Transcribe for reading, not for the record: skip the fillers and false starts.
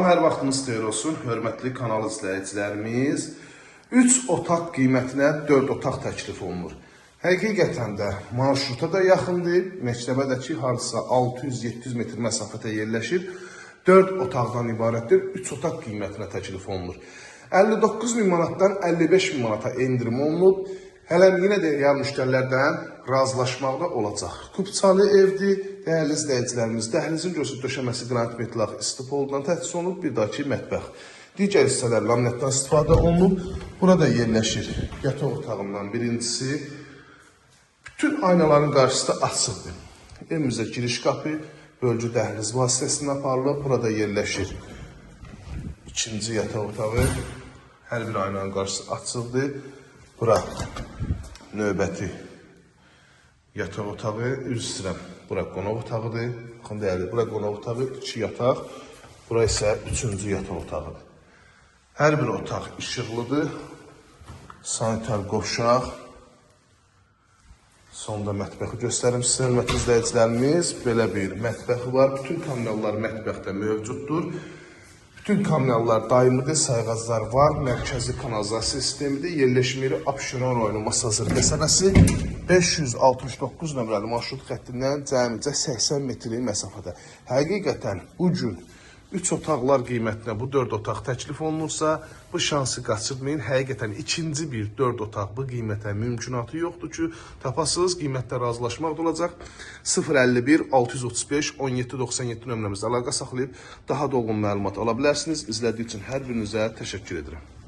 Hər vaxtınız xeyir olsun, hörmətli kanal izləyicilərimiz. 3 otaq qiymətinə 4 otaq təklif olunur. Həqiqətən də marşruta da yaxındır, məktəbə də ki, hardasa 600-700 metr məsafədə yerləşir. 4 otaqdan ibarətdir, 3 otaq qiymətinə təklif olunur. 59.000 manatdan 55.000 manata endirim olunub. Hələ yenə də yan müştərilərdən razılaşmaqda olacaq. Kubçalı evdir, dəyərli izləyicilərimiz. Dəhlizin döşəməsi qranit metal istipoldan təchiz olunub, bir daha ki mətbəx. Digər hissələr laminatdan istifadə olunub. Burada yerləşir yataq otağından birincisi. Bütün aynaların qarşısı açıqdır. Evimizdə giriş qapı, bölgü dəhliz vasitəsilə aparılıb. Burada yerləşir ikinci yataq otağı. Hər bir aynanın qarşısı açıqdır. Bura növbəti yataq otağı, üzr istəyirəm. Bura qonaq otağıdır. Baxın dəyərli, bura qonaq otağı, 2 yataq. Bura isə 3-cü yataq otağıdır. Hər bir otaq işıqlıdır. Sanitar qovşaq. Sonda mətbəxi göstərim sizə, hörmətli izləyicilərimiz. Belə bir mətbəxi var. Bütün kommunallar mətbəxdə mövcuddur. Bütün kommunallar daimidir, sayğaclar var. Mərkəzi kanalizasiya sistemidir. Yerləşmə yeri Abşeron rayonu Masazır qəsəbəsi. 569 nömrəli marşrut xəttindən cəmicə 80 metri məsafədə. Həqiqətən bu gün 3 otaqlar qiymətinə bu 4 otaq təklif olunursa, bu şansı qaçırmayın. Həqiqətən ikinci bir 4 otaq bu qiymətə mümkünatı yoxdur ki, tapasınız, qiymətdə razılaşmaq da olacaq. 051 635 1797 nömrəmizdə əlaqə saxlayıb daha dolğun məlumat ala bilərsiniz. İzlədiyi üçün hər birinizə təşəkkür edirəm.